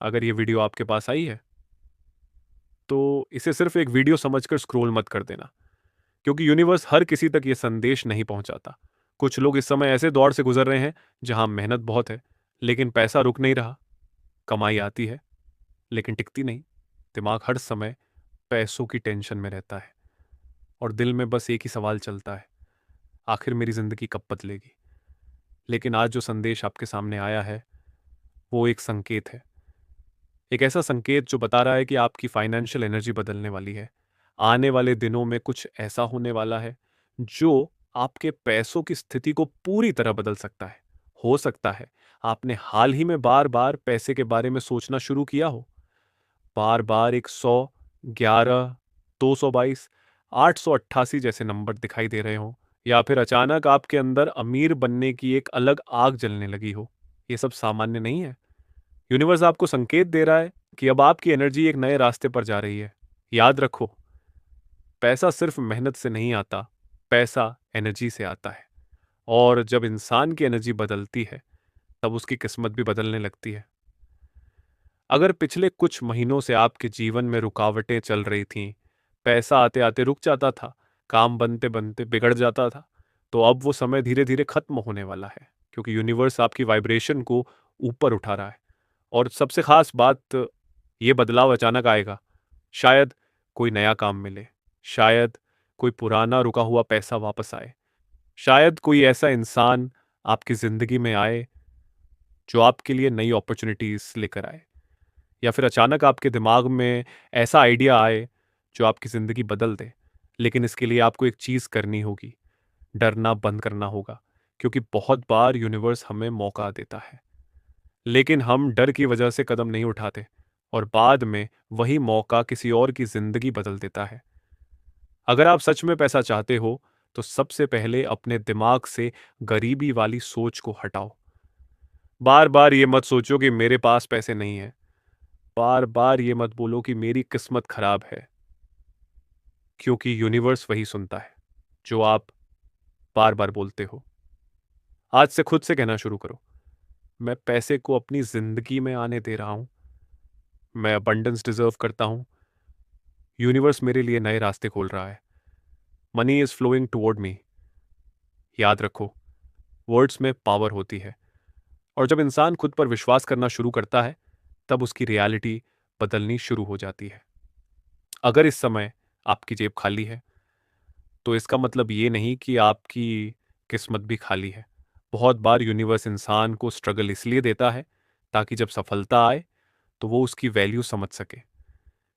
अगर ये वीडियो आपके पास आई है तो इसे सिर्फ एक वीडियो समझकर स्क्रॉल मत कर देना, क्योंकि यूनिवर्स हर किसी तक ये संदेश नहीं पहुंचाता। कुछ लोग इस समय ऐसे दौर से गुजर रहे हैं जहां मेहनत बहुत है, लेकिन पैसा रुक नहीं रहा। कमाई आती है लेकिन टिकती नहीं। दिमाग हर समय पैसों की टेंशन में रहता है और दिल में बस एक ही सवाल चलता है, आखिर मेरी जिंदगी कब बदलेगी। लेकिन आज जो संदेश आपके सामने आया है वो एक संकेत है। एक ऐसा संकेत जो बता रहा है कि आपकी फाइनेंशियल एनर्जी बदलने वाली है। आने वाले दिनों में कुछ ऐसा होने वाला है जो आपके पैसों की स्थिति को पूरी तरह बदल सकता है। हो सकता है आपने हाल ही में बार बार पैसे के बारे में सोचना शुरू किया हो। बार बार एक 100, 11, 222, 888 जैसे नंबर दिखाई दे रहे हो, या फिर अचानक आपके अंदर अमीर बनने की एक अलग आग जलने लगी हो। ये सब सामान्य नहीं है। यूनिवर्स आपको संकेत दे रहा है कि अब आपकी एनर्जी एक नए रास्ते पर जा रही है। याद रखो, पैसा सिर्फ मेहनत से नहीं आता, पैसा एनर्जी से आता है। और जब इंसान की एनर्जी बदलती है तब उसकी किस्मत भी बदलने लगती है। अगर पिछले कुछ महीनों से आपके जीवन में रुकावटें चल रही थीं, पैसा आते आते रुक जाता था, काम बनते बनते बिगड़ जाता था, तो अब वो समय धीरे धीरे खत्म होने वाला है, क्योंकि यूनिवर्स आपकी वाइब्रेशन को ऊपर उठा रहा है। और सबसे खास बात, ये बदलाव अचानक आएगा। शायद कोई नया काम मिले, शायद कोई पुराना रुका हुआ पैसा वापस आए, शायद कोई ऐसा इंसान आपकी जिंदगी में आए जो आपके लिए नई अपॉर्चुनिटीज लेकर आए, या फिर अचानक आपके दिमाग में ऐसा आइडिया आए जो आपकी जिंदगी बदल दे। लेकिन इसके लिए आपको एक चीज करनी होगी, डरना बंद करना होगा, क्योंकि बहुत बार यूनिवर्स हमें मौका देता है लेकिन हम डर की वजह से कदम नहीं उठाते, और बाद में वही मौका किसी और की जिंदगी बदल देता है। अगर आप सच में पैसा चाहते हो तो सबसे पहले अपने दिमाग से गरीबी वाली सोच को हटाओ। बार बार ये मत सोचो कि मेरे पास पैसे नहीं है। बार बार ये मत बोलो कि मेरी किस्मत खराब है, क्योंकि यूनिवर्स वही सुनता है जो आप बार बार बोलते हो। आज से खुद से कहना शुरू करो, मैं पैसे को अपनी जिंदगी में आने दे रहा हूं, मैं अबंडेंस डिजर्व करता हूं, यूनिवर्स मेरे लिए नए रास्ते खोल रहा है, मनी इज फ्लोइंग टुवर्ड मी। याद रखो, वर्ड्स में पावर होती है, और जब इंसान खुद पर विश्वास करना शुरू करता है तब उसकी रियलिटी बदलनी शुरू हो जाती है। अगर इस समय आपकी जेब खाली है तो इसका मतलब ये नहीं कि आपकी किस्मत भी खाली है। बहुत बार यूनिवर्स इंसान को स्ट्रगल इसलिए देता है ताकि जब सफलता आए तो वो उसकी वैल्यू समझ सके।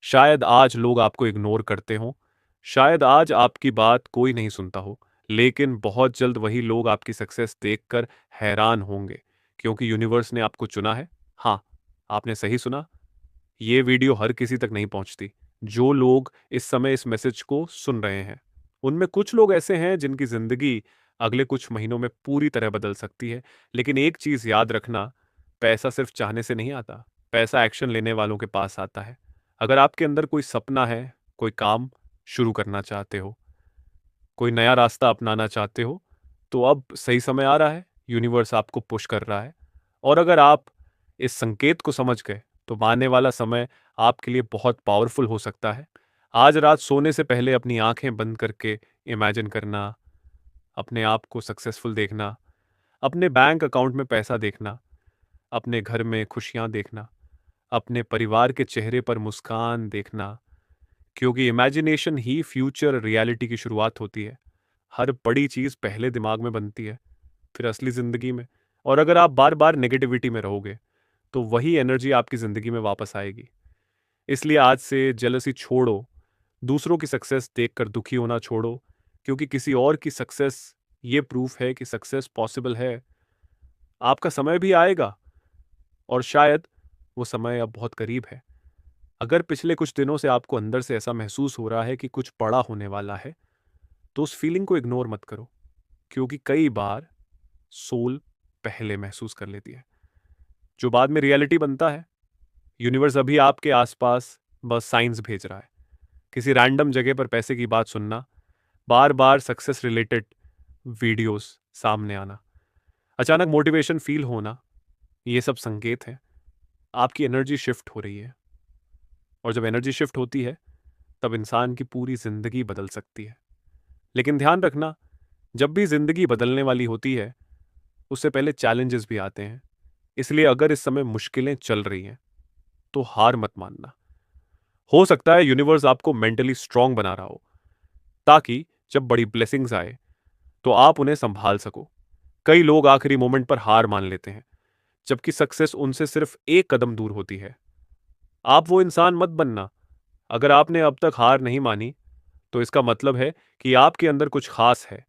शायद आज लोग आपको इग्नोर करते हों, शायद आज आपकी बात कोई नहीं सुनता हो, लेकिन बहुत जल्द वही लोग आपकी सक्सेस देखकर हैरान होंगे, क्योंकि यूनिवर्स ने आपको चुना है। हाँ, आपने सही सुना, ये वीडियो हर किसी तक नहीं पहुंचती। जो लोग इस समय इस मैसेज को सुन रहे हैं उनमें कुछ लोग ऐसे हैं जिनकी जिंदगी अगले कुछ महीनों में पूरी तरह बदल सकती है। लेकिन एक चीज याद रखना, पैसा सिर्फ चाहने से नहीं आता, पैसा एक्शन लेने वालों के पास आता है। अगर आपके अंदर कोई सपना है, कोई काम शुरू करना चाहते हो, कोई नया रास्ता अपनाना चाहते हो, तो अब सही समय आ रहा है। यूनिवर्स आपको पुश कर रहा है, और अगर आप इस संकेत को समझ गए तो आने वाला समय आपके लिए बहुत पावरफुल हो सकता है। आज रात सोने से पहले अपनी आंखें बंद करके इमेजिन करना, अपने आप को सक्सेसफुल देखना, अपने बैंक अकाउंट में पैसा देखना, अपने घर में खुशियां देखना, अपने परिवार के चेहरे पर मुस्कान देखना, क्योंकि इमेजिनेशन ही फ्यूचर रियलिटी की शुरुआत होती है। हर बड़ी चीज पहले दिमाग में बनती है, फिर असली जिंदगी में। और अगर आप बार बार नेगेटिविटी में रहोगे तो वही एनर्जी आपकी जिंदगी में वापस आएगी। इसलिए आज से जेलसी छोड़ो, दूसरों की सक्सेस देखकर दुखी होना छोड़ो, क्योंकि किसी और की सक्सेस ये प्रूफ है कि सक्सेस पॉसिबल है। आपका समय भी आएगा, और शायद वो समय अब बहुत करीब है। अगर पिछले कुछ दिनों से आपको अंदर से ऐसा महसूस हो रहा है कि कुछ बड़ा होने वाला है, तो उस फीलिंग को इग्नोर मत करो, क्योंकि कई बार सोल पहले महसूस कर लेती है जो बाद में रियलिटी बनता है। यूनिवर्स अभी आपके आसपास बस साइंस भेज रहा है। किसी रैंडम जगह पर पैसे की बात सुनना, बार बार सक्सेस रिलेटेड वीडियोस सामने आना, अचानक मोटिवेशन फील होना, ये सब संकेत हैं। आपकी एनर्जी शिफ्ट हो रही है, और जब एनर्जी शिफ्ट होती है तब इंसान की पूरी जिंदगी बदल सकती है। लेकिन ध्यान रखना, जब भी जिंदगी बदलने वाली होती है उससे पहले चैलेंजेस भी आते हैं। इसलिए अगर इस समय मुश्किलें चल रही हैं तो हार मत मानना। हो सकता है यूनिवर्स आपको मेंटली स्ट्रांग बना रहा हो, ताकि जब बड़ी ब्लेसिंग्स आए तो आप उन्हें संभाल सको। कई लोग आखिरी मोमेंट पर हार मान लेते हैं, जबकि सक्सेस उनसे सिर्फ एक कदम दूर होती है। आप वो इंसान मत बनना। अगर आपने अब तक हार नहीं मानी तो इसका मतलब है कि आपके अंदर कुछ खास है,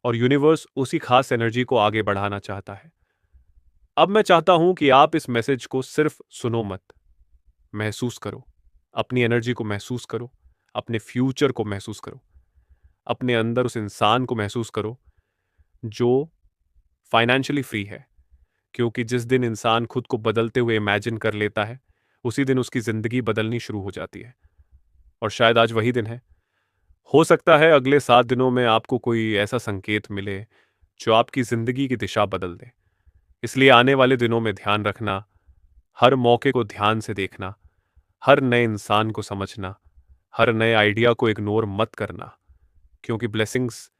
और यूनिवर्स उसी खास एनर्जी को आगे बढ़ाना चाहता है। अब मैं चाहता हूं कि आप इस मैसेज को सिर्फ सुनो मत, महसूस करो। अपनी एनर्जी को महसूस करो, अपने फ्यूचर को महसूस करो, अपने अंदर उस इंसान को महसूस करो जो फाइनेंशियली फ्री है। क्योंकि जिस दिन इंसान खुद को बदलते हुए इमेजिन कर लेता है, उसी दिन उसकी जिंदगी बदलनी शुरू हो जाती है। और शायद आज वही दिन है। हो सकता है अगले 7 दिनों में आपको कोई ऐसा संकेत मिले जो आपकी जिंदगी की दिशा बदल दे। इसलिए आने वाले दिनों में ध्यान रखना, हर मौके को ध्यान से देखना, हर नए इंसान को समझना, हर नए आइडिया को इग्नोर मत करना, क्योंकि ब्लेसिंग्स